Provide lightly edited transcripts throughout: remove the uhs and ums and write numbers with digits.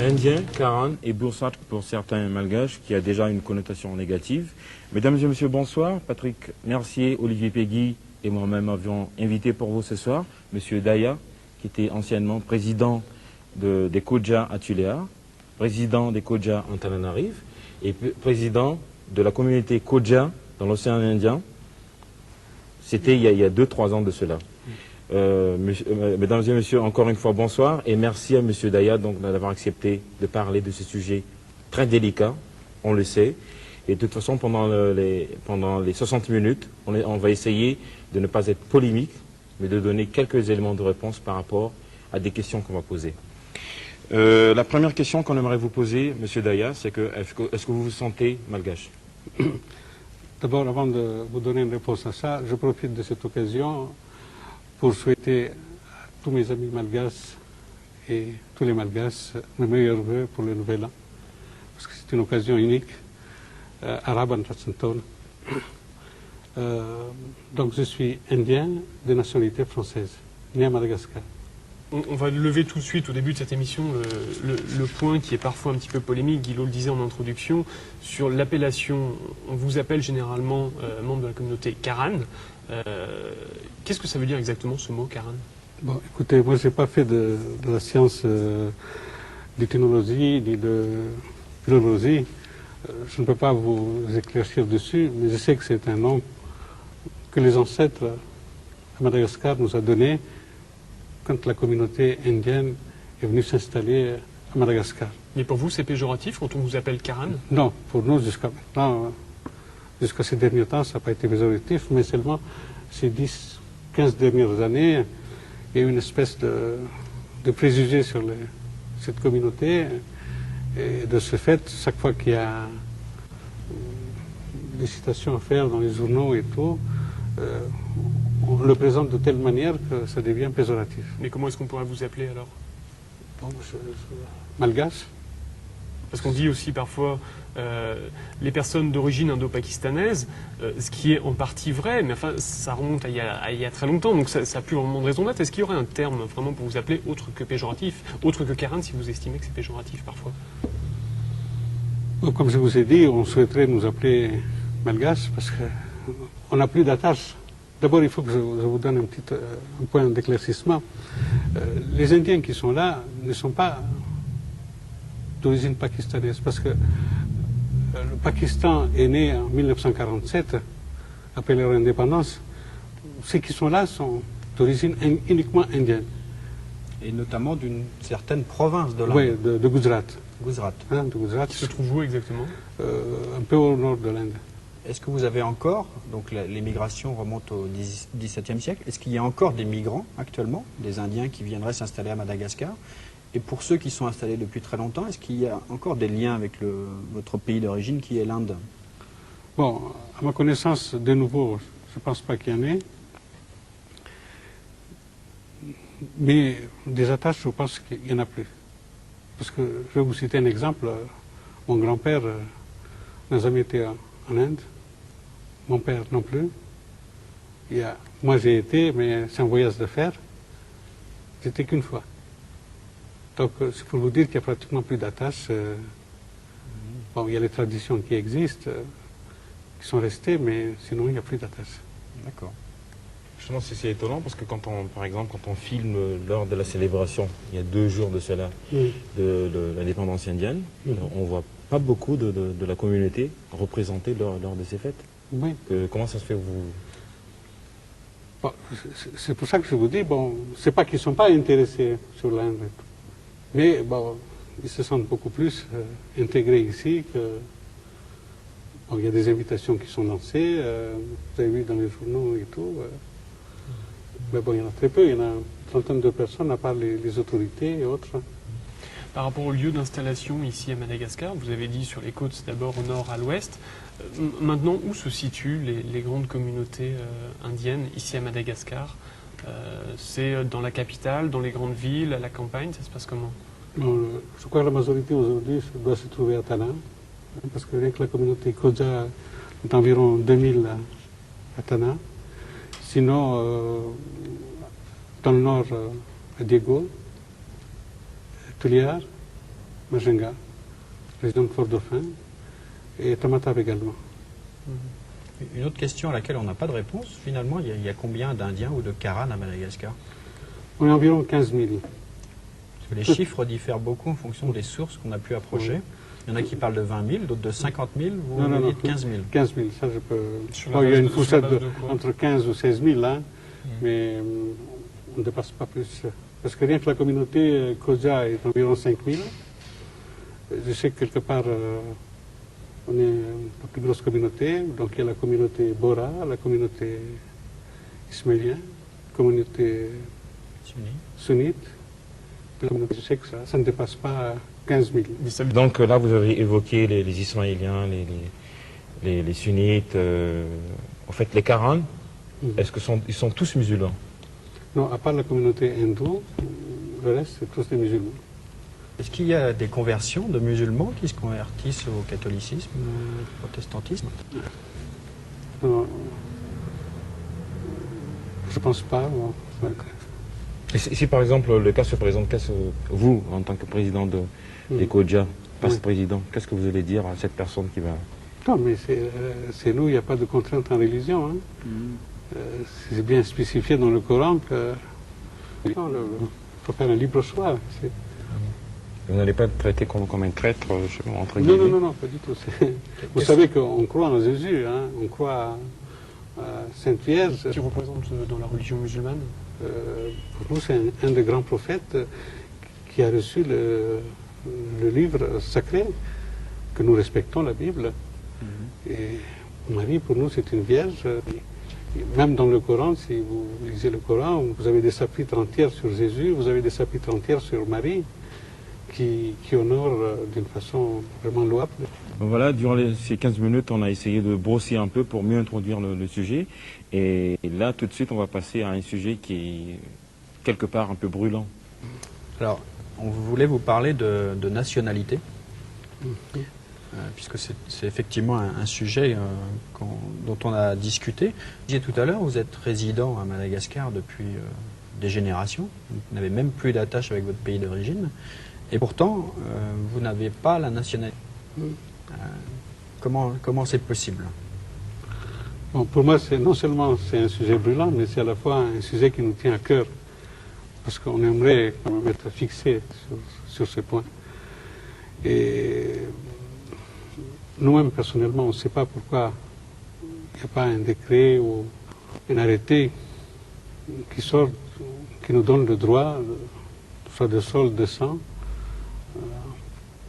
Indien, Karan et Bursat pour certains malgaches, qui a déjà une connotation négative. Mesdames et messieurs, bonsoir. Patrick Mercier, Olivier Peggy et moi-même avions invité pour vous ce soir Monsieur Daya, qui était anciennement président des Kodja à Tuléar, président des Kodja en Tananarive et président de la communauté Kodja dans l'océan Indien. C'était il y a 2-3 ans de cela. Mesdames et messieurs, encore une fois, bonsoir et merci à M. Daya d'avoir accepté de parler de ce sujet très délicat, on le sait. Et de toute façon, pendant les 60 minutes, on va essayer de ne pas être polémique, mais de donner quelques éléments de réponse par rapport à des questions qu'on va poser. La première question qu'on aimerait vous poser, M. Daya, c'est que est-ce que vous vous sentez malgache? D'abord, avant de vous donner une réponse à ça, je profite de cette occasion pour souhaiter à tous mes amis malgaches et tous les malgaches le meilleur vœu pour le nouvel an, parce que c'est une occasion unique. Donc je suis indien de nationalité française, né à Madagascar. On va lever tout de suite au début de cette émission le point qui est parfois un petit peu polémique, Guillaume le disait en introduction, sur l'appellation. On vous appelle généralement membre de la communauté Karan. Qu'est-ce que ça veut dire exactement ce mot Karan? Bon, écoutez, moi je n'ai pas fait de la science d'ethnologie ni de philologie. Je ne peux pas vous éclaircir dessus, mais je sais que c'est un nom que les ancêtres à Madagascar nous ont donné quand la communauté indienne est venue s'installer à Madagascar. Mais pour vous, c'est péjoratif quand on vous appelle Karan? Non, pour nous, jusqu'à maintenant, jusqu'à ces derniers temps, ça n'a pas été péjoratif, mais seulement ces 10-15 dernières années, il y a eu une espèce de préjugé sur cette communauté. Et de ce fait, chaque fois qu'il y a des citations à faire dans les journaux et tout, on le présente de telle manière que ça devient péjoratif. Mais comment est-ce qu'on pourrait vous appeler alors? Bon, malgache. Parce qu'on dit aussi parfois les personnes d'origine indo-pakistanaise, ce qui est en partie vrai, mais enfin ça remonte à il y a très longtemps, donc ça n'a plus vraiment de raison d'être. Est-ce qu'il y aurait un terme vraiment pour vous appeler autre que péjoratif, autre que Karan, si vous estimez que c'est péjoratif parfois? Bon, comme je vous ai dit, on souhaiterait nous appeler malgache parce qu'on n'a plus d'attache. D'abord, il faut que je vous donne un point d'éclaircissement. Les Indiens qui sont là ne sont pas d'origine pakistanaise, parce que le Pakistan est né en 1947, après leur indépendance. Ceux qui sont là sont d'origine uniquement indienne. Et notamment d'une certaine province de l'Inde. Oui, de Gujarat. Gujarat. Hein, de Gujarat. Qui se trouve où exactement? Un peu au nord de l'Inde. Est-ce que vous avez encore, donc l'émigration remonte au XVIIe siècle, est-ce qu'il y a encore des migrants actuellement, des Indiens qui viendraient s'installer à Madagascar? Et pour ceux qui sont installés depuis très longtemps, est-ce qu'il y a encore des liens avec votre pays d'origine qui est l'Inde? Bon, à ma connaissance, de nouveau, je ne pense pas qu'il y en ait. Mais des attaches, je pense qu'il n'y en a plus. Parce que, je vais vous citer un exemple. Mon grand-père n'a jamais été en Inde. Mon père non plus. Moi j'ai été, mais c'est un voyage d'affaires. J'étais qu'une fois. Donc c'est pour vous dire qu'il n'y a pratiquement plus d'attaches. Bon, il y a les traditions qui existent, qui sont restées, mais sinon il n'y a plus d'attaches. D'accord. Justement, c'est étonnant parce que par exemple, quand on filme lors de la célébration, il y a 2 jours de cela, de l'indépendance indienne, on ne voit pas beaucoup de la communauté représentée lors de ces fêtes. Oui. Comment ça se fait Bon, c'est pour ça que je vous dis, bon, c'est pas qu'ils ne sont pas intéressés sur l'Inde, mais bon, ils se sentent beaucoup plus intégrés ici que... Bon, il y a des invitations qui sont lancées, vous avez vu dans les journaux et tout, mais bon, il y en a très peu, il y en a une trentaine de personnes, à part les autorités et autres. Par rapport au lieu d'installation ici à Madagascar, vous avez dit sur les côtes, c'est d'abord au nord, à l'ouest. Maintenant, où se situent les grandes communautés indiennes ici à Madagascar? C'est dans la capitale, dans les grandes villes, à la campagne, ça se passe comment? Je crois que la majorité aujourd'hui doit se trouver à Tana, parce que rien que la communauté Kodja est environ 2000 à Tana. Sinon, dans le nord, à Diego, Tuliar, Majenga, région de Fort-Dauphin, et Tamatave également. Une autre question à laquelle on n'a pas de réponse, finalement, il y a combien d'Indiens ou de Karan à Madagascar? On est environ 15 000. Parce que les chiffres diffèrent beaucoup en fonction des sources qu'on a pu approcher. Il y en a qui parlent de 20 000, d'autres de 50 000, vous me dites 15 000. 15 000, ça je peux... Sur la Bon, il y a base une de- fourchette sur la base de quoi entre 15 ou 16 000, hein, mais on ne dépasse pas plus. Parce que rien que la communauté Kodja est environ 5 000. Je sais que quelque part, on est la plus grosse communauté. Donc il y a la communauté Bora, la communauté ismaélienne, la communauté sunnite. La communauté, je sais que ça ne dépasse pas 15 000. Mais ça veut- Donc là, vous avez évoqué les Ismaéliens, les sunnites, en fait les Karans. Est-ce qu'ils sont tous musulmans? Non, à part la communauté hindoue, le reste, c'est tous des musulmans. Est-ce qu'il y a des conversions de musulmans qui se convertissent au catholicisme, au protestantisme? Non, je pense pas. Bon. Et si par exemple le cas se présente, vous, en tant que président des Kodja, président, qu'est-ce que vous allez dire à cette personne qui va... Non, mais c'est nous, il n'y a pas de contrainte en religion. Hein. C'est bien spécifié dans le Coran que il faut faire un libre choix. Vous n'allez pas être traité comme un traître, entre Non, guillemets? non, pas du tout. Vous savez qu'on croit en Jésus, hein. On croit à Sainte Vierge. Qui représente dans la religion musulmane? Pour nous, c'est un des grands prophètes qui a reçu le livre sacré, que nous respectons, la Bible. Et Marie, pour nous, c'est une vierge. Même dans le Coran, si vous lisez le Coran, vous avez des chapitres entiers sur Jésus, vous avez des chapitres entiers sur Marie, qui honorent d'une façon vraiment louable. Voilà, durant ces 15 minutes, on a essayé de brosser un peu pour mieux introduire le sujet. Et là, tout de suite, on va passer à un sujet qui est quelque part un peu brûlant. Alors, on voulait vous parler de nationalité, puisque c'est effectivement un sujet dont on a discuté. Vous disiez tout à l'heure, vous êtes résident à Madagascar depuis des générations, vous n'avez même plus d'attache avec votre pays d'origine, et pourtant, vous n'avez pas la nationalité. Comment c'est possible? Bon, pour moi, non seulement c'est un sujet brûlant, mais c'est à la fois un sujet qui nous tient à cœur, parce qu'on aimerait quand même être fixé sur ce point. Et nous-mêmes, personnellement, on ne sait pas pourquoi il n'y a pas un décret ou un arrêté qui sort, qui nous donne le droit, soit de sol, de sang,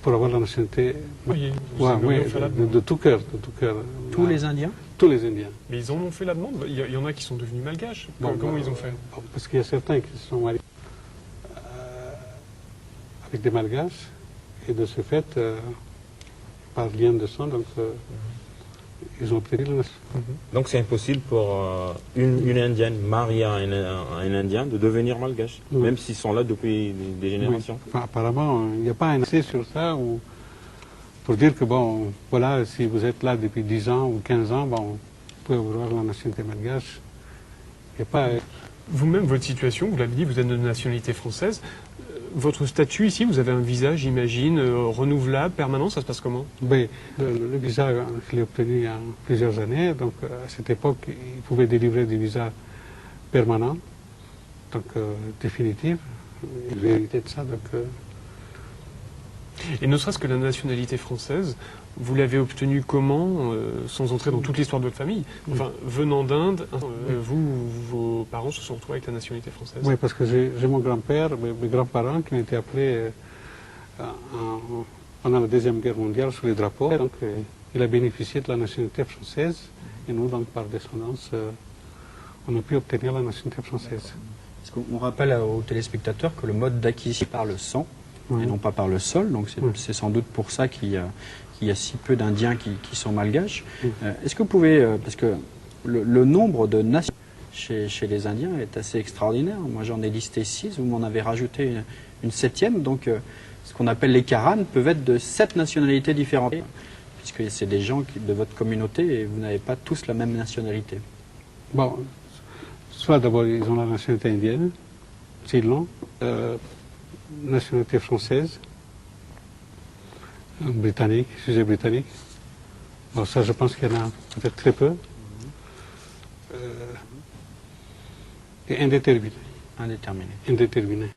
pour avoir la nationalité. Oui, vous Ouais, avez oui, fait la demande. de tout cœur, de tout cœur. Tous les Indiens? Tous les Indiens. Mais ils en ont fait la demande. Il y en a qui sont devenus malgaches. Bon, Comment ils ont fait? Bon, parce qu'il y a certains qui se sont mariés avec des malgaches, et de ce fait, par lien de sang, donc ils ont obtenu la nationalité. Donc c'est impossible pour une Indienne mariée à un Indien de devenir malgache, Oui. même s'ils sont là depuis des générations. Oui. Enfin, apparemment, il n'y a pas un essai sur ça pour dire que, bon, voilà, si vous êtes là depuis 10 ans ou 15 ans, bon, vous pouvez avoir la nationalité malgache. Il n'y a pas... Vous-même, votre situation, vous l'avez dit, vous êtes de nationalité française. Votre statut ici, vous avez un visa, j'imagine, renouvelable, permanent, ça se passe comment? Mais le visa, je l'ai obtenu il y a plusieurs années. Donc, à cette époque, il pouvait délivrer des visas permanents, donc définitifs. Et la vérité de ça, donc... Et ne serait-ce que la nationalité française, vous l'avez obtenue comment, sans entrer dans toute l'histoire de votre famille? Enfin, venant d'Inde, vos parents se sont retrouvés avec la nationalité française. Oui, parce que j'ai mon grand-père, mes grands-parents qui ont été appelés pendant la Deuxième Guerre mondiale sous les drapeaux. Donc, il a bénéficié de la nationalité française. Et nous, donc, par descendance, on a pu obtenir la nationalité française. Parce qu'on rappelle aux téléspectateurs que le mode d'acquisition par le sang, Oui. et non pas par le sol, donc c'est sans doute pour ça qu'il y a si peu d'Indiens qui sont malgaches. Est-ce que vous pouvez, parce que le nombre de nations chez les Indiens est assez extraordinaire. Moi j'en ai listé 6, vous m'en avez rajouté une 7e, donc ce qu'on appelle les Karanes peuvent être de 7 nationalités différentes, puisque c'est des gens de votre communauté et vous n'avez pas tous la même nationalité. Bon, soit d'abord ils ont la nationalité indienne, s'ils l'ont, nationalité française, Britannique, sujet britannique. Bon, ça, je pense qu'il y en a peut-être très peu. Et indéterminé. Indéterminé. Indéterminé.